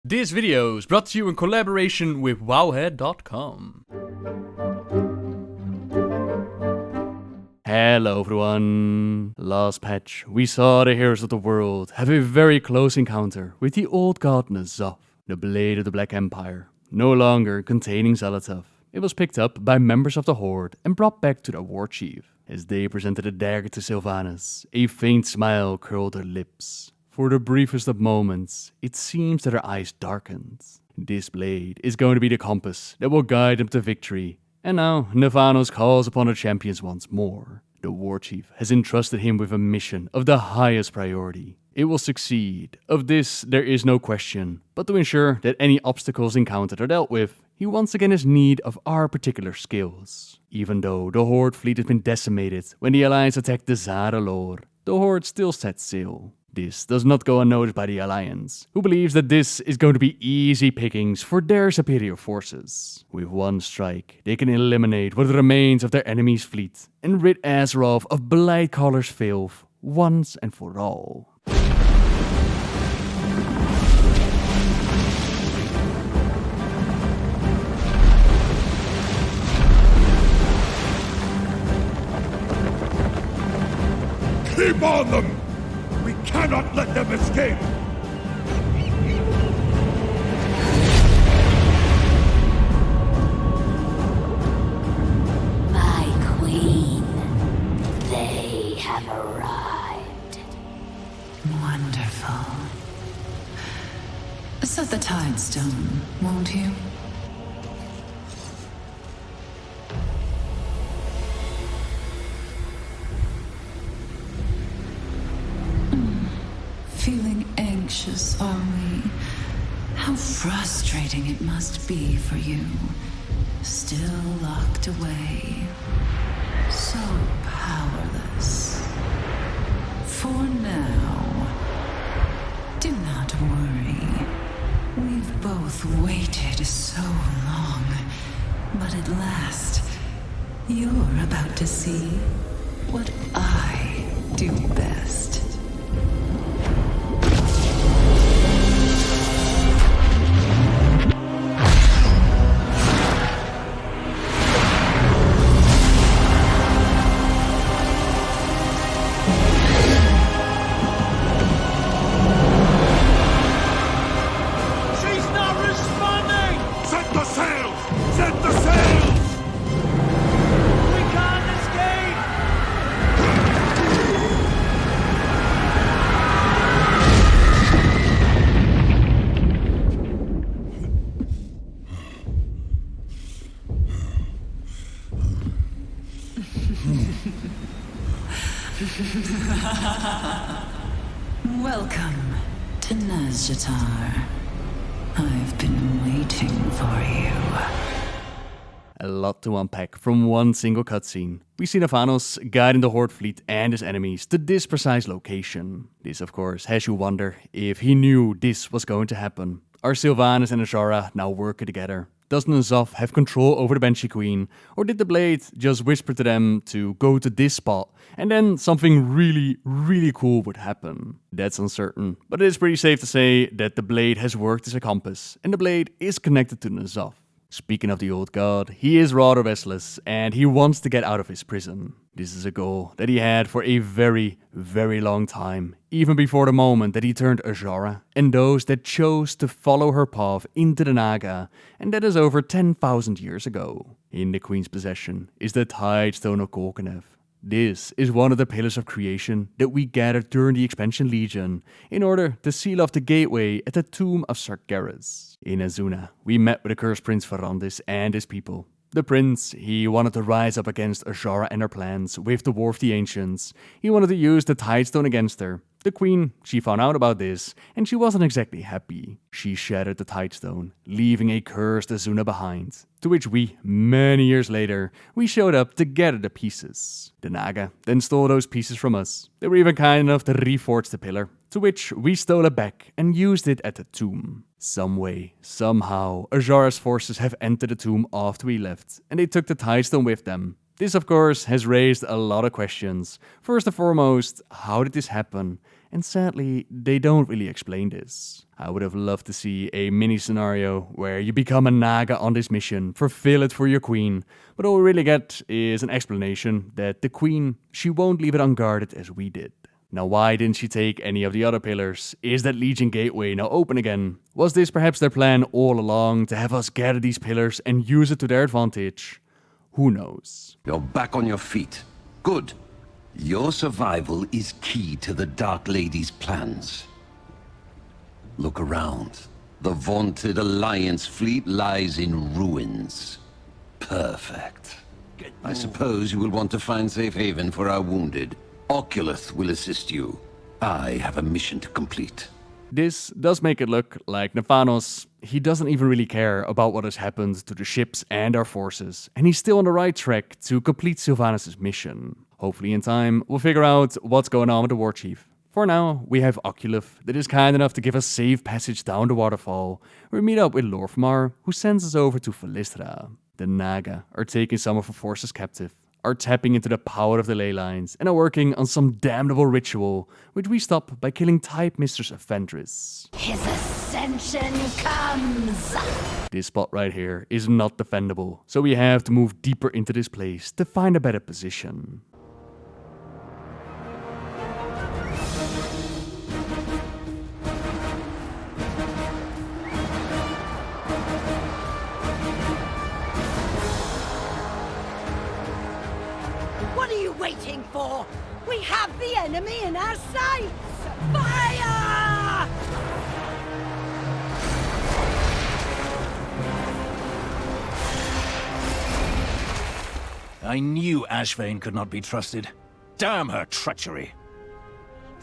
This video is brought to you in collaboration with WoWhead.com. Hello everyone! Last patch, we saw the heroes of the world have a very close encounter with the old god Nazjatar, the blade of the Black Empire, no longer containing Xal'atath. It was picked up by members of the Horde and brought back to their Warchief. As they presented a dagger to Sylvanas, a faint smile curled her lips. For the briefest of moments, it seems that her eyes darkened. This blade is going to be the compass that will guide them to victory. And now, Nathanos calls upon the champions once more. The Warchief has entrusted him with a mission of the highest priority. It will succeed. Of this, there is no question. But to ensure that any obstacles encountered are dealt with, he once again has need of our particular skills. Even though the Horde fleet has been decimated when the Alliance attacked the Zara, the Horde still sets sail. This does not go unnoticed by the Alliance, who believes that this is going to be easy pickings for their superior forces. With one strike, they can eliminate what remains of their enemy's fleet and rid Azshara of Blightcaller's filth once and for all. Keep on them! We cannot let them escape! My queen, they have arrived. Wonderful. Set the Tidestone, won't you? Feeling anxious, are we? How frustrating it must be for you. Still locked away. So powerless. For now, do not worry. We've both waited so long. But at last, you're about to see what I do best. Welcome to Nazjatar. I've been waiting for you. A lot to unpack from one single cutscene. We see Nathanos guiding the Horde fleet and his enemies to this precise location. This of course has you wonder if he knew this was going to happen. Are Sylvanas and Azshara now working together? Does Nazjatar have control over the Banshee Queen? Or did the Blade just whisper to them to go to this spot and then something really cool would happen? That's uncertain, but it is pretty safe to say that the Blade has worked as a compass and the Blade is connected to Nazjatar. Speaking of the old god, he is rather restless and he wants to get out of his prison. This is a goal that he had for a very long time, even before the moment that he turned Azshara and those that chose to follow her path into the Naga, and that is over 10,000 years ago. In the Queen's possession is the Tidestone of Gorgonev. This is one of the pillars of creation that we gathered during the Expansion Legion in order to seal off the gateway at the tomb of Sargeras. In Azsuna, we met with the Cursed Prince Ferrandis and his people. The prince, he wanted to rise up against Azshara and her plans with the War of the Ancients. He wanted to use the Tidestone against her. The queen, she found out about this, and she wasn't exactly happy. She shattered the Tidestone, leaving a cursed Azsuna behind. To which we, many years later, we showed up to gather the pieces. The Naga then stole those pieces from us. They were even kind enough to reforge the pillar, to which we stole it back and used it at the tomb. Some way, somehow, Azshara's forces have entered the tomb after we left, and they took the Tidestone with them. This, of course, has raised a lot of questions. First and foremost, how did this happen? and sadly, they don't really explain this. I would have loved to see a mini scenario where you become a Naga on this mission, fulfill it for your queen, but all we really get is an explanation that the queen, she won't leave it unguarded as we did. Now, why didn't she take any of the other pillars? Is that Legion gateway now open again? Was this perhaps their plan all along, to have us gather these pillars and use it to their advantage? Who knows? You're back on your feet. Good. Your survival is key to the Dark Lady's plans. Look around. The vaunted Alliance fleet lies in ruins. Perfect. I suppose you will want to find safe haven for our wounded. Oculus will assist you. I have a mission to complete. This does make it look like Nathanos, he doesn't even really care about what has happened to the ships and our forces, and he's still on the right track to complete Sylvanas' mission. Hopefully in time, we'll figure out what's going on with the Warchief. For now, we have Oculus that is kind enough to give us safe passage down the waterfall, where we meet up with Lor'themar, who sends us over to Philistra. The Naga are taking some of our forces captive, are tapping into the power of the ley lines, and are working on some damnable ritual, which we stop by killing Type Mistress Aventris. His ascension comes! This spot right here is not defendable, so we have to move deeper into this place to find a better position. What are you waiting for? We have the enemy in our sights! Fire! I knew Ashvane could not be trusted. Damn her treachery.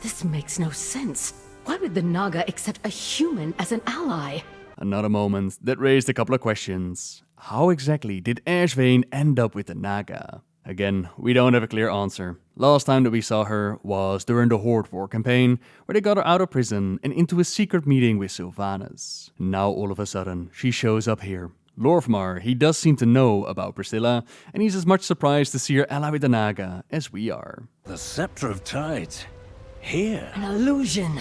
This makes no sense. Why would the Naga accept a human as an ally? Another moment that raised a couple of questions. How exactly did Ashvane end up with the Naga? Again, we don't have a clear answer. Last time that we saw her was during the Horde War campaign, where they got her out of prison and into a secret meeting with Sylvanas. Now all of a sudden, she shows up here. Lor'themar, he does seem to know about Priscilla, and he's as much surprised to see her ally with the Naga as we are. The Scepter of Tides. Here. An illusion.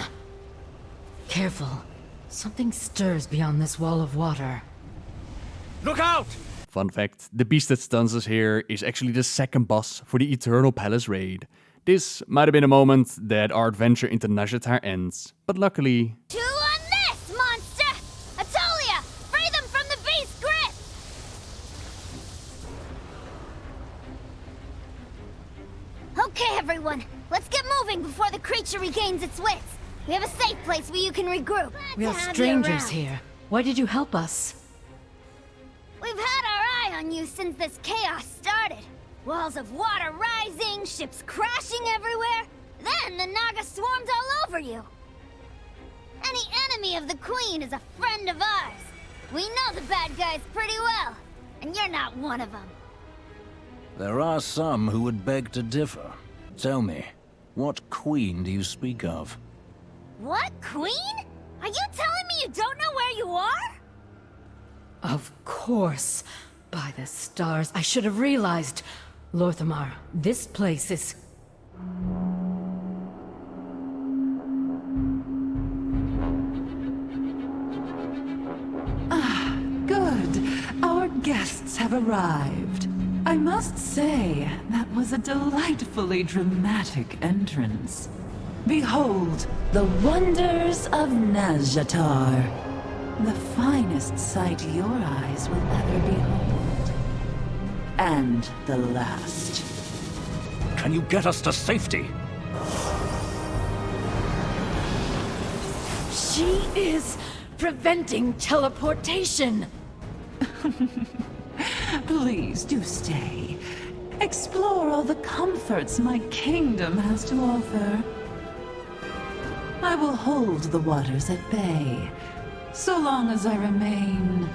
Careful. Something stirs beyond this wall of water. Look out! Fun fact, the beast that stuns us here is actually the second boss for the Eternal Palace raid. This might have been a moment that our adventure into Nazjatar ends, but luckily... To this, monster! Atolia, free them from the beast's grip! Okay, everyone, let's get moving before the creature regains its wits. We have a safe place where you can regroup. We are strangers here. Why did you help us? We've had our eye on you since this chaos started. Walls of water rising, ships crashing everywhere. Then the Naga swarmed all over you. Any enemy of the Queen is a friend of ours. We know the bad guys pretty well, and you're not one of them. There are some who would beg to differ. Tell me, what queen do you speak of? What, Queen? Are you telling me you don't know where you are? Of course. By the stars, I should have realized. Lor'themar, this place is... Good. Our guests have arrived. I must say, that was a delightfully dramatic entrance. Behold, the wonders of Nazjatar. The finest sight your eyes will ever behold. And the last. Can you get us to safety? She is preventing teleportation. Please do stay. Explore all the comforts my kingdom has to offer. I will hold the waters at bay, so long as I remain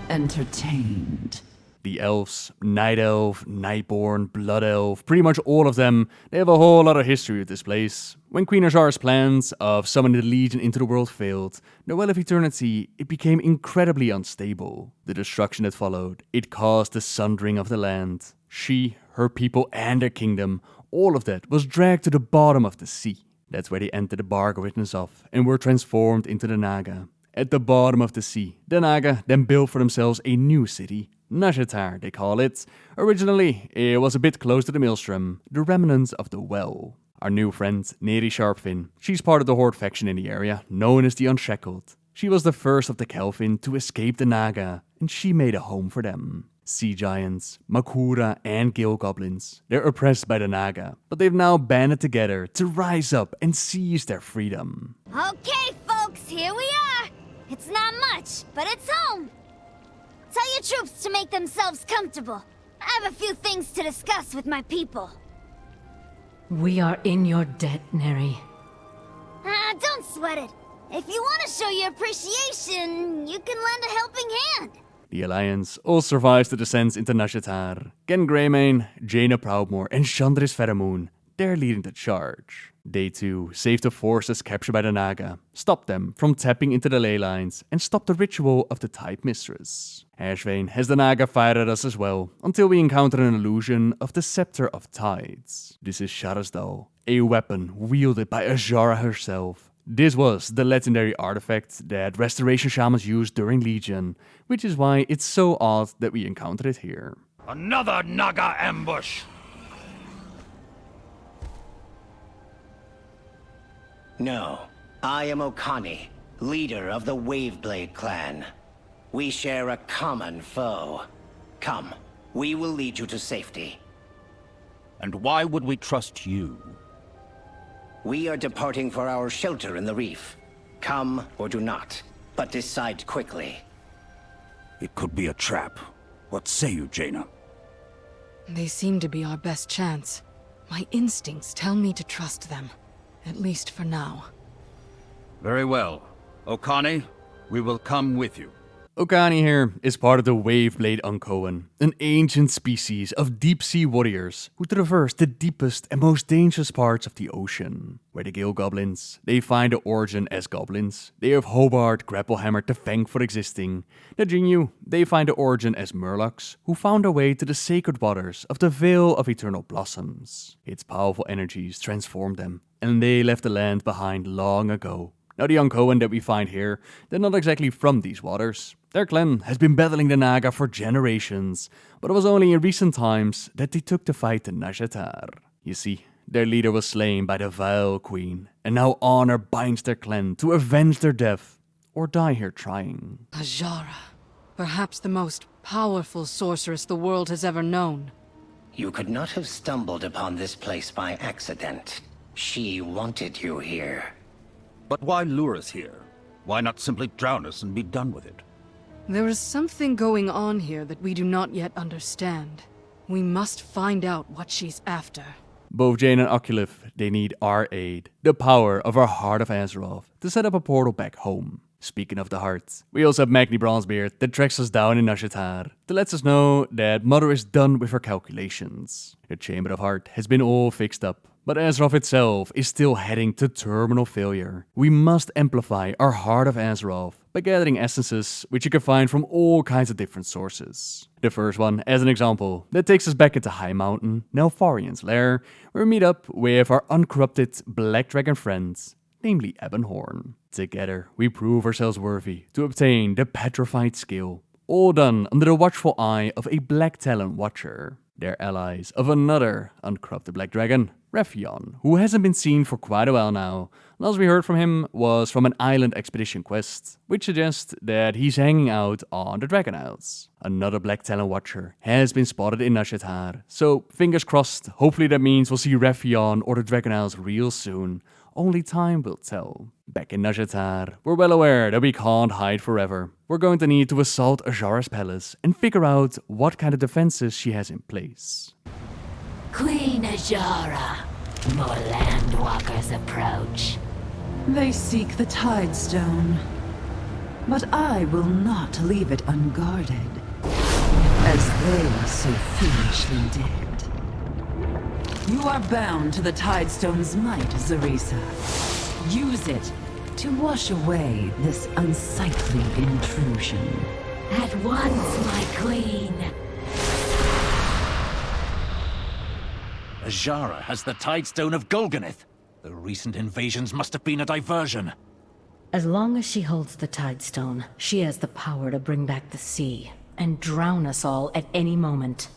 entertained. The elves, Night Elf, Nightborn, Blood Elf, pretty much all of them, they have a whole lot of history with this place. When Queen Azshara's plans of summoning the Legion into the world failed, the Well of Eternity, it became incredibly unstable. The destruction that followed, it caused the sundering of the land. She, her people, and their kingdom, all of that was dragged to the bottom of the sea. That's where they entered the Bargo Witness of and were transformed into the Naga. At the bottom of the sea, the Naga then built for themselves a new city, Nazjatar they call it. Originally, it was a bit close to the Maelstrom, the remnants of the well. Our new friend, Neri Sharpfin, she's part of the Horde faction in the area, known as the Unshackled. She was the first of the Kelvin to escape the Naga, and she made a home for them. Sea giants, Makura and Gale Goblins. They're oppressed by the Naga, but they've now banded together to rise up and seize their freedom. Okay, folks, here we are. It's not much, but it's home. Tell your troops to make themselves comfortable. I have a few things to discuss with my people. We are in your debt, Neri. Don't sweat it. If you want to show your appreciation, you can lend a helping hand. The Alliance all survives the descents into Nazjatar. Ken Greymane, Jaina Proudmoore and Chandris Pheromone, they're leading the charge. They too save the forces captured by the Naga, stop them from tapping into the ley lines, and stop the ritual of the Tide Mistress. Ashvane has the Naga fire at us as well, until we encounter an illusion of the Scepter of Tides. This is Sharasdal, a weapon wielded by Azshara herself. This was the legendary artifact that Restoration Shamans used during Legion, which is why it's so odd that we encountered it here. Another Naga ambush! No, I am Okani, leader of the Waveblade clan. We share a common foe. Come, we will lead you to safety. And why would we trust you? We are departing for our shelter in the reef. Come or do not, but decide quickly. It could be a trap. What say you, Jaina? They seem to be our best chance. My instincts tell me to trust them. At least for now. Very well. Okani, we will come with you. Okani here is part of the Waveblade Uncohen, an ancient species of deep-sea warriors who traverse the deepest and most dangerous parts of the ocean. Where the Gale Goblins, they find their origin as goblins. They have Hobart Grapplehammer to thank for existing. The Jinyu, they find their origin as Murlocs, who found their way to the sacred waters of the Veil of Eternal Blossoms. Its powerful energies transformed them, and they left the land behind long ago. Now the Uncohen that we find here, they're not exactly from these waters. Their clan has been battling the Naga for generations, but it was only in recent times that they took the fight to Nazjatar. You see, their leader was slain by the Vile Queen, and now honor binds their clan to avenge their death, or die here trying. Azshara. Perhaps the most powerful sorceress the world has ever known. You could not have stumbled upon this place by accident. She wanted you here. But why lure us here? Why not simply drown us and be done with it? There is something going on here that we do not yet understand. We must find out what she's after. Both Jane and Oculif, they need our aid, the power of our Heart of Azeroth, to set up a portal back home. Speaking of the heart, we also have Magni Bronzebeard that tracks us down in Nazjatar to let us know that Mother is done with her calculations. The Chamber of Heart has been all fixed up, but Azeroth itself is still heading to terminal failure. We must amplify our Heart of Azeroth by gathering essences which you can find from all kinds of different sources. The first one, as an example, that takes us back into High Mountain, Neltharian's lair, where we meet up with our uncorrupted Black Dragon friends, namely Ebonhorn. Together, we prove ourselves worthy to obtain the Petrified Skill, all done under the watchful eye of a Black Talon Watcher. They're allies of another uncorrupted Black Dragon, Rephion, who hasn't been seen for quite a while now. Last we heard from him was from an island expedition quest, which suggests that he's hanging out on the Dragon Isles. Another Black Talon Watcher has been spotted in Nazjatar, so fingers crossed, hopefully that means we'll see Rephion or the Dragon Isles real soon. Only time will tell. Back in Nazjatar, we're well aware that we can't hide forever. We're going to need to assault Azshara's palace and figure out what kind of defenses she has in place. Queen Azshara, more landwalkers approach. They seek the Tidestone, but I will not leave it unguarded, as they so foolishly did. You are bound to the Tidestone's might, Zarisa. Use it to wash away this unsightly intrusion. At once, my queen. Azshara has the Tidestone of Golganeth. The recent invasions must have been a diversion. As long as she holds the Tidestone, she has the power to bring back the sea and drown us all at any moment.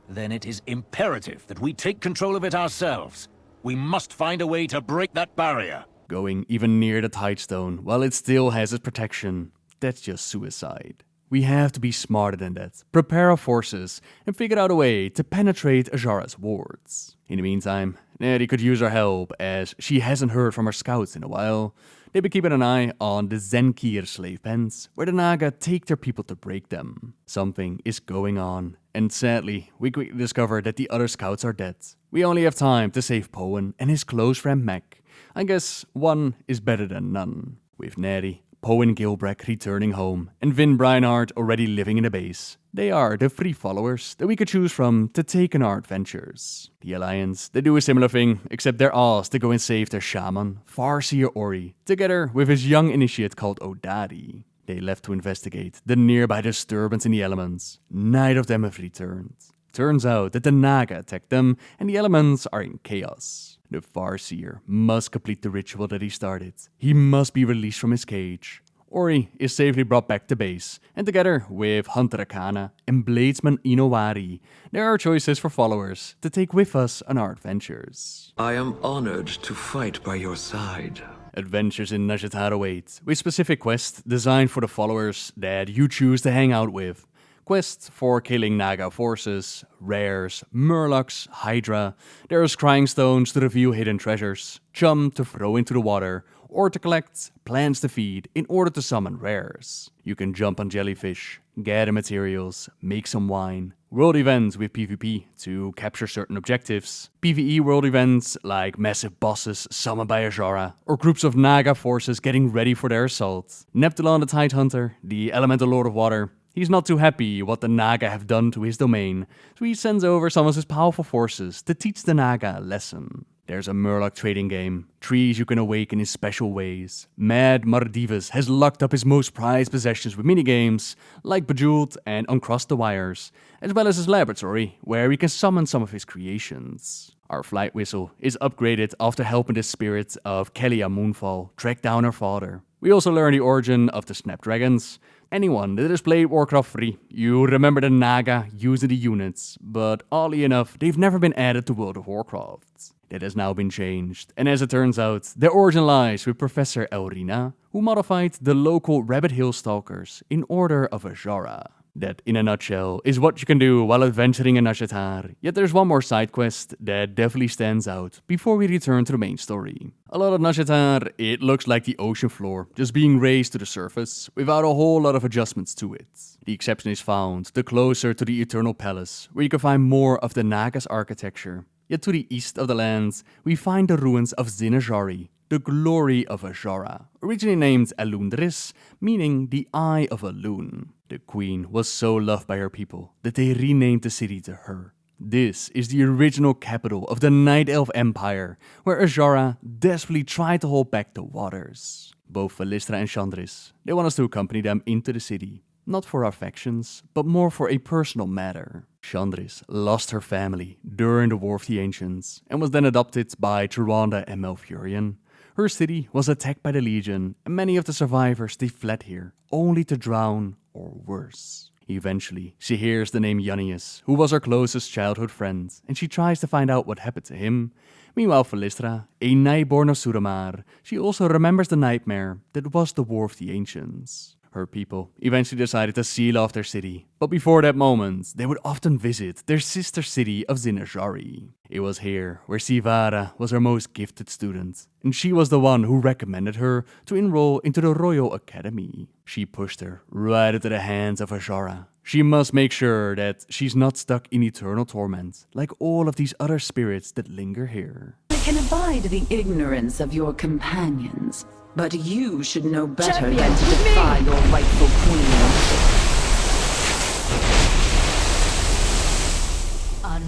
Then it is imperative that we take control of it ourselves. We must find a way to break that barrier. Going even near the Tidestone while it still has its protection, that's just suicide. We have to be smarter than that, prepare our forces, and figure out a way to penetrate Azshara's wards. In the meantime, Nettie could use our help, as she hasn't heard from her scouts in a while. They've been keeping an eye on the Zenkir slave pens, where the Naga take their people to break them. Something is going on, and sadly, we quickly discover that the other scouts are dead. We only have time to save Poen and his close friend Mac. I guess one is better than none. With Nettie, Poen Gilbrek returning home, and Vin Breinhardt already living in the base. They are the 3 followers that we could choose from to take on our adventures. The Alliance, they do a similar thing, except they're asked to go and save their shaman, Farseer Ori, together with his young initiate called Odari. They left to investigate the nearby disturbance in the elements. Neither of them have returned. Turns out that the Naga attacked them, and the elements are in chaos. The Farseer must complete the ritual that he started. He must be released from his cage. Ori is safely brought back to base, and together with Hunter Akana and Bladesman Inowari, there are choices for followers to take with us on our adventures. I am honored to fight by your side. Adventures in Nazjatar await, with specific quests designed for the followers that you choose to hang out with. Quests for killing Naga forces, rares, murlocs, Hydra. There's crying stones to reveal hidden treasures, chum to throw into the water, or to collect plants to feed in order to summon rares. You can jump on jellyfish, gather materials, make some wine. World events with PvP to capture certain objectives. PvE world events like massive bosses summoned by Azshara, or groups of Naga forces getting ready for their assault. Neptulon the Tidehunter, the elemental lord of water. He's not too happy what the Naga have done to his domain, so he sends over some of his powerful forces to teach the Naga a lesson. There's a Murloc trading game, trees you can awaken in special ways. Mad Mardivas has locked up his most prized possessions with minigames, like Bejeweled and Uncross the Wires, as well as his laboratory, where he can summon some of his creations. Our flight whistle is upgraded after helping the spirit of Kelia Moonfall track down her father. We also learn the origin of the Snapdragons. Anyone that has played Warcraft 3, you remember the Naga using the units, but oddly enough, they've never been added to World of Warcraft. That has now been changed, and as it turns out, their origin lies with Professor Elrina, who modified the local Rabbit Hill Stalkers in Order of Azshara. That, in a nutshell, is what you can do while adventuring in Nazjatar. Yet there's one more side quest that definitely stands out before we return to the main story. A lot of Nazjatar, it looks like the ocean floor, just being raised to the surface, without a whole lot of adjustments to it. The exception is found the closer to the Eternal Palace, where you can find more of the Naga's architecture. Yet to the east of the lands, we find the ruins of Zin-Azshari, the glory of Azshara, originally named Alundris, meaning the Eye of Alun. The queen was so loved by her people that they renamed the city to her. This is the original capital of the Night Elf Empire, where Azshara desperately tried to hold back the waters. Both Phalistra and Chandris, they want us to accompany them into the city. Not for our factions, but more for a personal matter. Chandris lost her family during the War of the Ancients, and was then adopted by Tyrande and Malfurion. Her city was attacked by the Legion, and many of the survivors they fled here, only to drown or worse. Eventually, she hears the name Yannius, who was her closest childhood friend, and she tries to find out what happened to him. Meanwhile, Phalistra, a Nightborn of Suramar, she also remembers the nightmare that was the War of the Ancients. Her people eventually decided to seal off their city, but before that moment, they would often visit their sister city of Zin-Azshari. It was here where Sivara was her most gifted student, and she was the one who recommended her to enroll into the Royal Academy. She pushed her right into the hands of Azshara. She must make sure that she's not stuck in eternal torment, like all of these other spirits that linger here. I can abide the ignorance of your companions, but you should know better than to defy your rightful queen.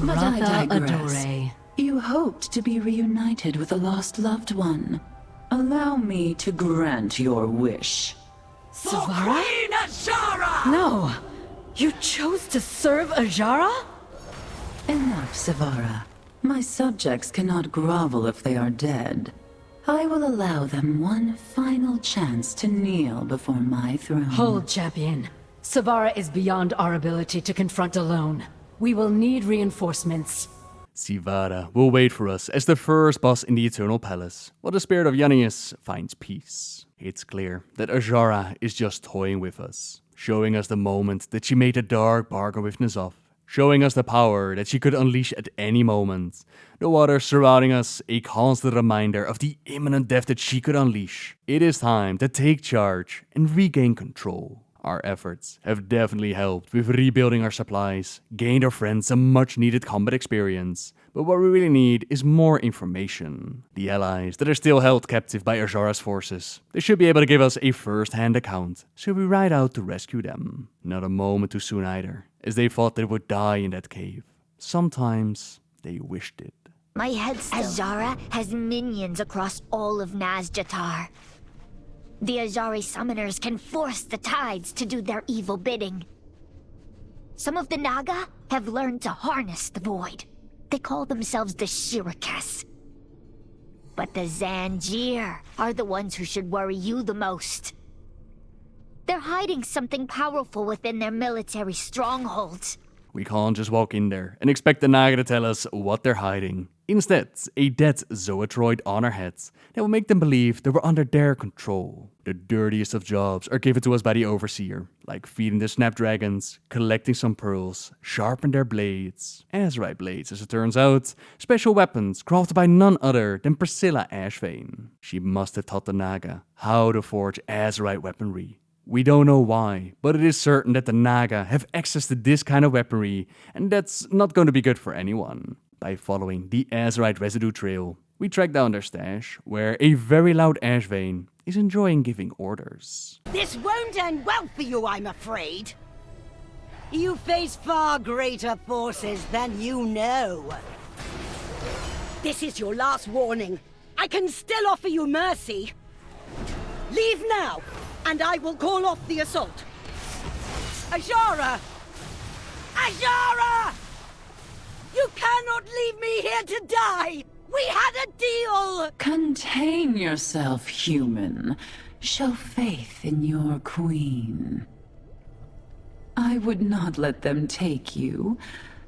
But I digress. You hoped to be reunited with a lost loved one. Allow me to grant your wish. Savara? Queen Azshara! No! You chose to serve Azshara? Enough, Savara. My subjects cannot grovel if they are dead. I will allow them one final chance to kneel before my throne. Hold, champion. Savara is beyond our ability to confront alone. We will need reinforcements. Sivara will wait for us as the first boss in the Eternal Palace, while the spirit of Yannius finds peace. It's clear that Azshara is just toying with us, showing us the moment that she made a dark bargain with N'Zoth, showing us the power that she could unleash at any moment. The water surrounding us, a constant reminder of the imminent death that she could unleash. It is time to take charge and regain control. Our efforts have definitely helped with rebuilding our supplies, gained our friends some much needed combat experience, but what we really need is more information. The allies that are still held captive by Azshara's forces, they should be able to give us a first-hand account, so we ride out to rescue them. Not a moment too soon either, as they thought they would die in that cave. Sometimes they wished it. My head still. Azshara has minions across all of Nazjatar. The Azshari summoners can force the tides to do their evil bidding. Some of the Naga have learned to harness the void. They call themselves the Shirikas. But the Zin-Azshari are the ones who should worry you the most. They're hiding something powerful within their military strongholds. We can't just walk in there and expect the Naga to tell us what they're hiding. Instead, a dead Zoetroid on our heads that will make them believe that we're under their control. The dirtiest of jobs are given to us by the Overseer, like feeding the snapdragons, collecting some pearls, sharpen their blades. Azshara blades, as it turns out, special weapons crafted by none other than Priscilla Ashvane. She must have taught the Naga how to forge Azshara weaponry. We don't know why, but it is certain that the Naga have access to this kind of weaponry, and that's not going to be good for anyone. By following the Azshara residue trail, we track down their stash, where a very loud Ashvane is enjoying giving orders. This won't end well for you, I'm afraid. You face far greater forces than you know. This is your last warning. I can still offer you mercy. Leave now, and I will call off the assault. Azshara! Azshara! You cannot leave me here to die! We had a deal! Contain yourself, human. Show faith in your queen. I would not let them take you.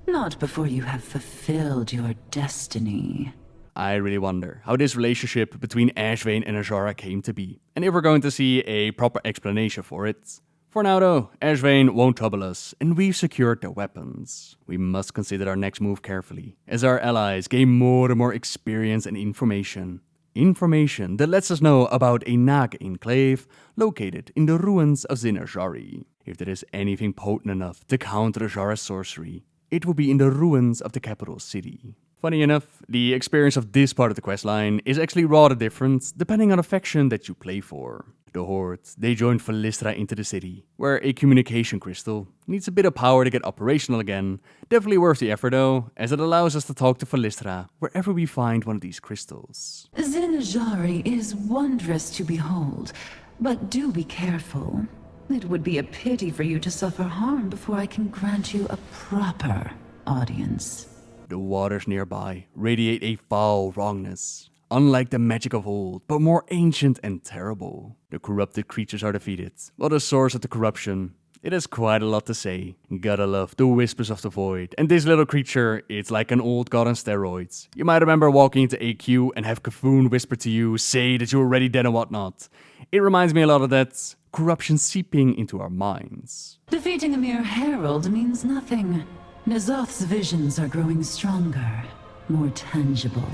Not before you have fulfilled your destiny. I really wonder how this relationship between Ashvane and Azshara came to be, and if we're going to see a proper explanation for it. For now though, Ashvane won't trouble us, and we've secured their weapons. We must consider our next move carefully, as our allies gain more and more experience and information. Information that lets us know about a Naga enclave located in the ruins of Zin-Azshari. If there is anything potent enough to counter Azshara's sorcery, it will be in the ruins of the capital city. Funny enough, the experience of this part of the questline is actually rather different depending on the faction that you play for. The Horde, they joined Philistra into the city, where a communication crystal needs a bit of power to get operational again. Definitely worth the effort though, as it allows us to talk to Philistra wherever we find one of these crystals. Zin-Azshari is wondrous to behold, but do be careful. It would be a pity for you to suffer harm before I can grant you a proper audience. The waters nearby radiate a foul wrongness. Unlike the magic of old, but more ancient and terrible. The corrupted creatures are defeated, while the source of the corruption, it has quite a lot to say. Gotta love the whispers of the void, and this little creature, it's like an old god on steroids. You might remember walking into AQ and have Kafun whisper to you, say that you're already dead and whatnot. It reminds me a lot of that corruption seeping into our minds. Defeating a mere herald means nothing. N'Zoth's visions are growing stronger, more tangible.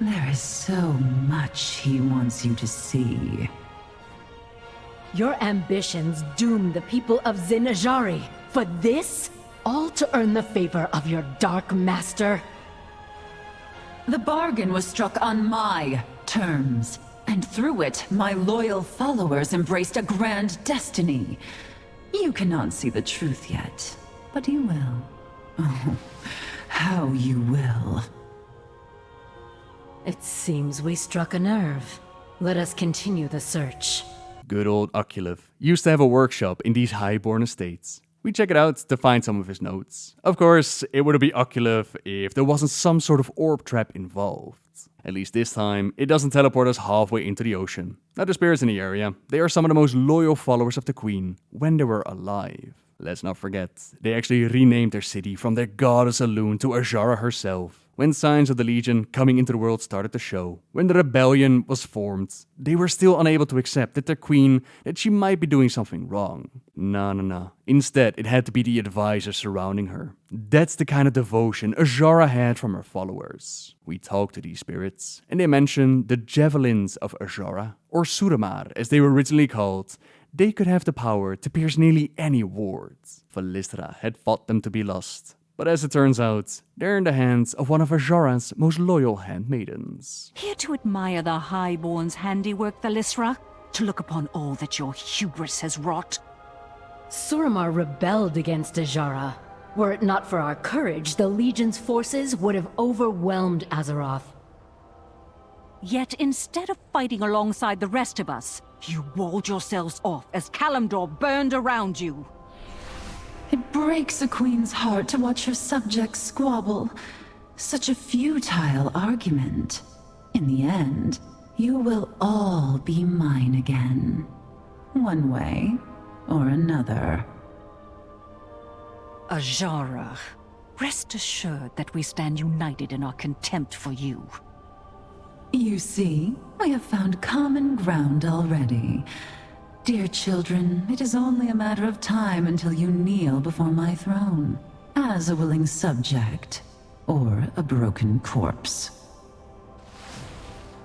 There is so much he wants you to see. Your ambitions doom the people of Zin-Azshari. For this, all to earn the favor of your Dark Master. The bargain was struck on my terms, and through it, my loyal followers embraced a grand destiny. You cannot see the truth yet, but you will. Oh, how you will. It seems we struck a nerve. Let us continue the search. Good old Oculev used to have a workshop in these highborn estates, We check it out to find some of his notes. Of course, it would be Oculus if there wasn't some sort of orb trap involved. At least this time, it doesn't teleport us halfway into the ocean. Now the spirits in the area, they are some of the most loyal followers of the Queen when they were alive. Let's not forget, they actually renamed their city from their goddess Elune to Azshara herself. When signs of the Legion coming into the world started to show, when the rebellion was formed, they were still unable to accept that their queen, that she might be doing something wrong. No. Instead, it had to be the advisors surrounding her. That's the kind of devotion Azshara had from her followers. We talked to these spirits, and they mentioned the javelins of Azshara, or Suramar as they were originally called. They could have the power to pierce nearly any ward. Phalistra had thought them to be lost. But as it turns out, they're in the hands of one of Azshara's most loyal handmaidens. Here to admire the Highborn's handiwork, Phalistra, to look upon all that your hubris has wrought. Suramar rebelled against Azshara. Were it not for our courage, the Legion's forces would have overwhelmed Azeroth. Yet instead of fighting alongside the rest of us, you walled yourselves off as Kalimdor burned around you. It breaks a queen's heart to watch her subjects squabble. Such a futile argument. In the end, you will all be mine again. One way or another. Azshara, rest assured that we stand united in our contempt for you. You see, we have found common ground already. Dear children, it is only a matter of time until you kneel before my throne, as a willing subject, or a broken corpse.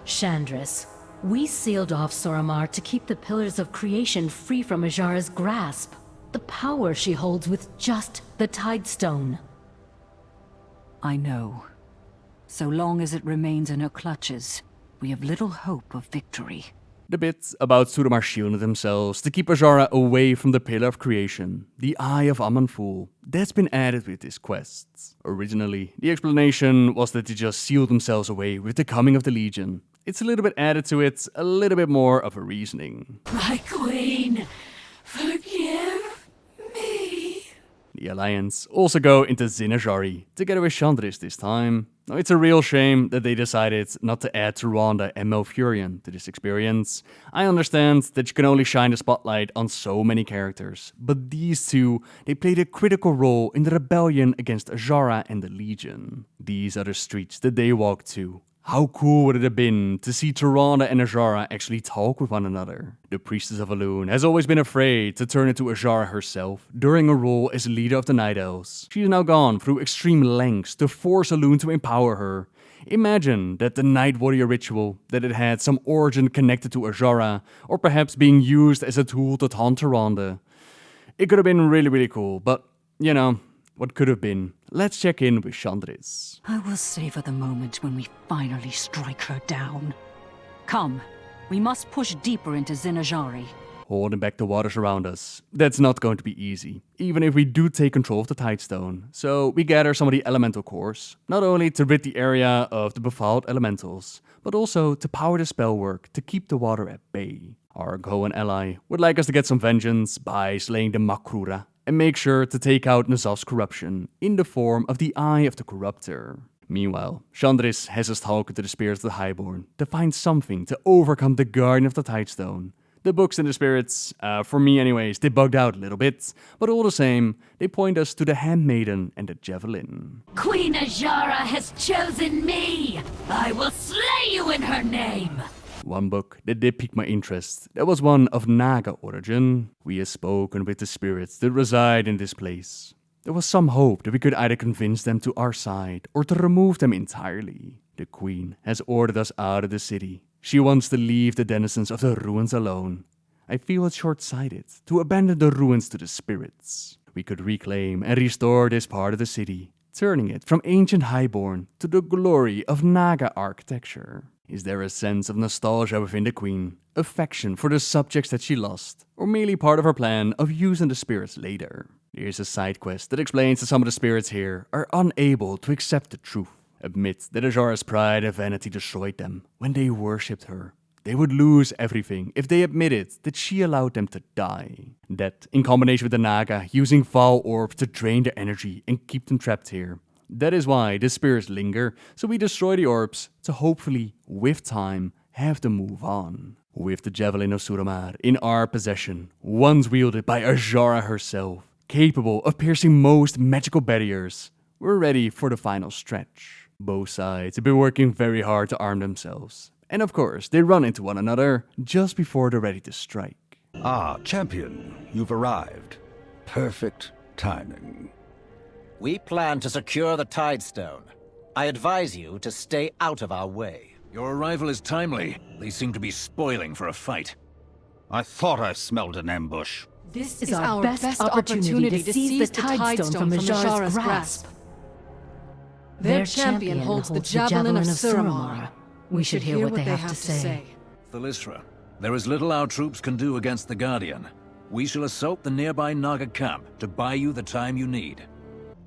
Chandris, we sealed off Suramar to keep the Pillars of Creation free from Azshara's grasp. The power she holds with just the Tidestone. I know. So long as it remains in her clutches, we have little hope of victory. The bit about Suramar shielding themselves to keep Azshara away from the Pillar of Creation, the Eye of Aman'Thul, that's been added with this quest. Originally, the explanation was that they just sealed themselves away with the coming of the Legion. It's a little bit added to it, a little bit more of a reasoning. My queen, forgive me. The Alliance also go into Zin-Azshari, together with Chandris this time. Now, it's a real shame that they decided not to add Tyrande and Malfurion to this experience. I understand that you can only shine the spotlight on so many characters, but these two, they played a critical role in the rebellion against Azshara and the Legion. These are the streets that they walked to. How cool would it have been to see Tyrande and Azshara actually talk with one another? The Priestess of Elune has always been afraid to turn into Azshara herself during her role as leader of the Night Elves. She has now gone through extreme lengths to force Elune to empower her. Imagine that the Night Warrior ritual, that it had some origin connected to Azshara, or perhaps being used as a tool to taunt Tyrande. It could have been really cool, but, you know, what could have been. Let's check in with Chandris. I will savor the moment when we finally strike her down. Come, we must push deeper into Zin-Azshari. Holding back the waters around us. That's not going to be easy, even if we do take control of the Tidestone. So we gather some of the elemental cores, not only to rid the area of the befouled elementals, but also to power the spell work to keep the water at bay. Our Goan ally would like us to get some vengeance by slaying the Makrura, and make sure to take out N'Zoth's corruption in the form of the Eye of the Corruptor. Meanwhile, Chandris has us talking to the spirits of the Highborn to find something to overcome the Guardian of the Tidestone. The books and the spirits, for me anyways, they bugged out a little bit, but all the same, they point us to the Handmaiden and the Javelin. Queen Azshara has chosen me! I will slay you in her name! One book that did pique my interest, that was one of Naga origin. We have spoken with the spirits that reside in this place. There was some hope that we could either convince them to our side or to remove them entirely. The Queen has ordered us out of the city. She wants to leave the denizens of the ruins alone. I feel it's short-sighted to abandon the ruins to the spirits. We could reclaim and restore this part of the city, turning it from ancient Highborn to the glory of Naga architecture. Is there a sense of nostalgia within the Queen, affection for the subjects that she lost, or merely part of her plan of using the spirits later? Here's a side quest that explains that some of the spirits here are unable to accept the truth. Admit that Azshara's pride and vanity destroyed them when they worshipped her. They would lose everything if they admitted that she allowed them to die. That, in combination with the Naga using foul orbs to drain their energy and keep them trapped here. That is why the spirits linger, so we destroy the orbs to hopefully, with time, have them move on. With the Javelin of Suramar in our possession, once wielded by Azshara herself, capable of piercing most magical barriers, we're ready for the final stretch. Both sides have been working very hard to arm themselves. And of course, they run into one another just before they're ready to strike. Ah, champion, you've arrived. Perfect timing. We plan to secure the Tidestone. I advise you to stay out of our way. Your arrival is timely. They seem to be spoiling for a fight. I thought I smelled an ambush. This is our best opportunity to seize the Tidestone from Azshara's grasp. Their champion holds the Javelin of Suramar. We should hear what they have to say. Thalysra, there is little our troops can do against the Guardian. We shall assault the nearby Naga camp to buy you the time you need.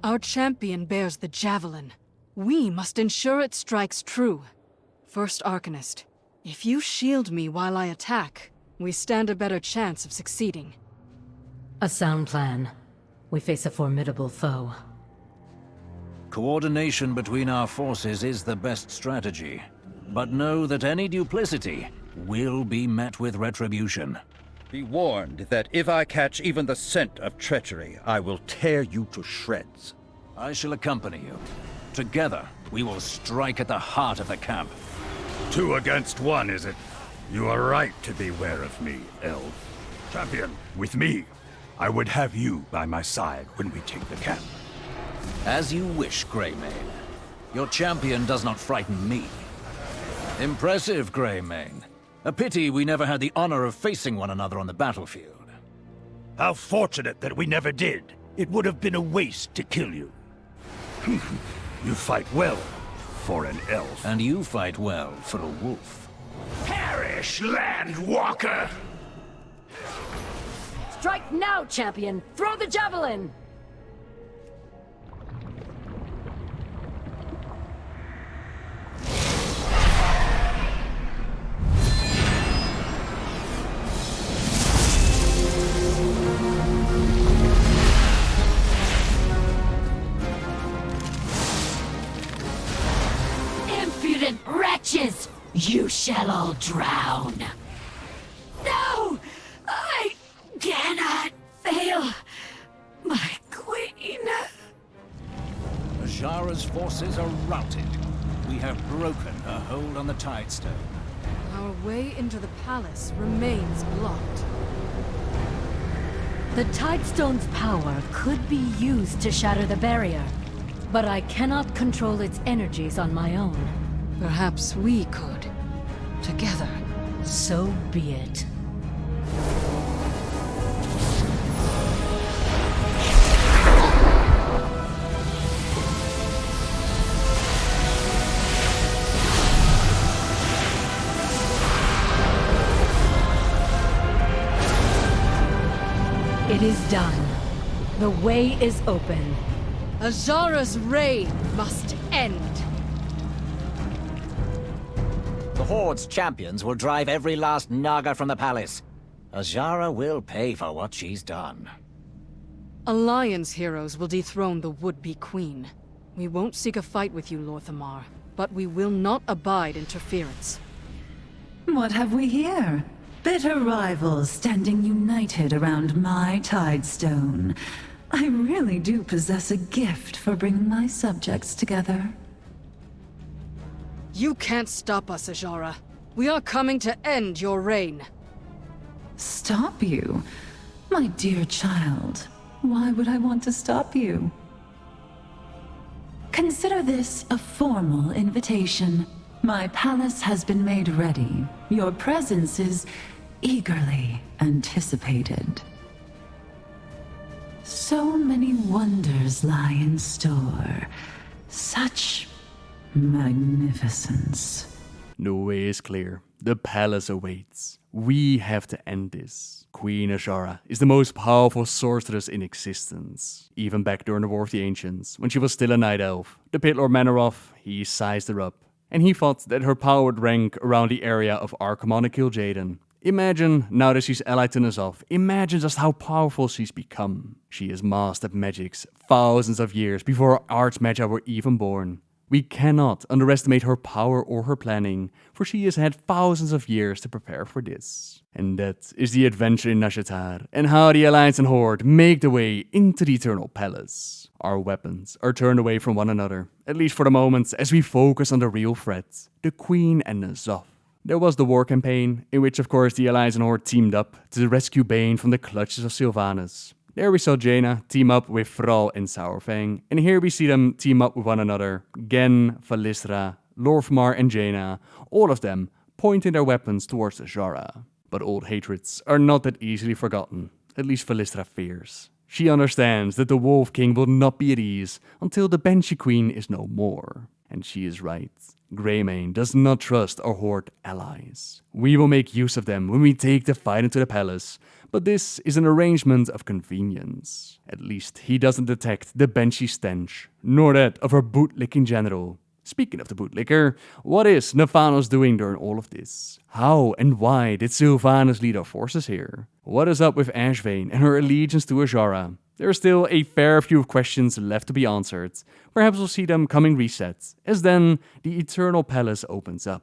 Our champion bears the Javelin. We must ensure it strikes true. First Arcanist, if you shield me while I attack, we stand a better chance of succeeding. A sound plan. We face a formidable foe. Coordination between our forces is the best strategy. But know that any duplicity will be met with retribution. Be warned that if I catch even the scent of treachery, I will tear you to shreds. I shall accompany you. Together, we will strike at the heart of the camp. 2 against 1, is it? You are right to beware of me, elf. Champion, with me, I would have you by my side when we take the camp. As you wish, Greymane. Your champion does not frighten me. Impressive, Greymane. A pity we never had the honor of facing one another on the battlefield. How fortunate that we never did. It would have been a waste to kill you. You fight well for an elf. And you fight well for a wolf. Perish, Landwalker! Strike now, champion! Throw the Javelin! Impudent wretches! You shall all drown! No! I cannot fail my queen! Azshara's forces are routed. We have broken her hold on the Tidestone. Our way into the palace remains blocked. The Tidestone's power could be used to shatter the barrier, but I cannot control its energies on my own. Perhaps we could. Together. So be it. It is done. The way is open. Azshara's reign must end. The Horde's champions will drive every last Naga from the palace. Azshara will pay for what she's done. Alliance heroes will dethrone the would-be queen. We won't seek a fight with you, Lor'themar, but we will not abide interference. What have we here? Bitter rivals standing united around my Tidestone. I really do possess a gift for bringing my subjects together. You can't stop us, Azshara. We are coming to end your reign. Stop you? My dear child, why would I want to stop you? Consider this a formal invitation. My palace has been made ready. Your presence is eagerly anticipated. So many wonders lie in store. Such magnificence. The way is clear. The palace awaits. We have to end this. Queen Azshara is the most powerful sorceress in existence. Even back during the War of the Ancients, when she was still a night elf, the Pit Lord Manoroth, he sized her up and he thought that her power would rank around the area of Archimonde Kil'jaeden. Imagine, now that she's allied to N'Zoth, imagine just how powerful she's become. She has mastered magics thousands of years before Archmagi were even born. We cannot underestimate her power or her planning, for she has had thousands of years to prepare for this. And that is the adventure in Nazjatar, and how the Alliance and Horde make their way into the Eternal Palace. Our weapons are turned away from one another, at least for the moment, as we focus on the real threat, the Queen and N'Zoth. There was the war campaign, in which of course the Alliance and Horde teamed up to rescue Bane from the clutches of Sylvanas. There we saw Jaina team up with Thrall and Saurfang, and here we see them team up with one another. Gen, Valistra, Lor'themar and Jaina, all of them pointing their weapons towards Azshara. But old hatreds are not that easily forgotten, at least Valistra fears. She understands that the Wolf King will not be at ease until the Banshee Queen is no more. And she is right. Greymane does not trust our Horde allies. We will make use of them when we take the fight into the palace, but this is an arrangement of convenience. At least he doesn't detect the Banshee stench, nor that of our bootlicking general. Speaking of the bootlicker, what is Nathanos doing during all of this? How and why did Sylvanas lead our forces here? What is up with Ashvane and her allegiance to Azshara? There are still a fair few questions left to be answered. Perhaps we'll see them coming reset, as then the Eternal Palace opens up.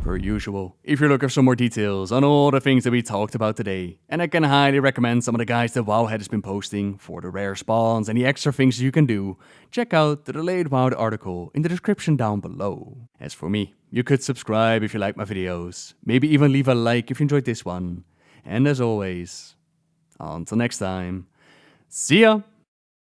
Per usual, if you're looking for some more details on all the things that we talked about today, and I can highly recommend some of the guides that WoWhead has been posting for the rare spawns and the extra things you can do, check out the Delayed WoW article in the description down below. As for me, you could subscribe if you like my videos, maybe even leave a like if you enjoyed this one. And as always, until next time, see ya!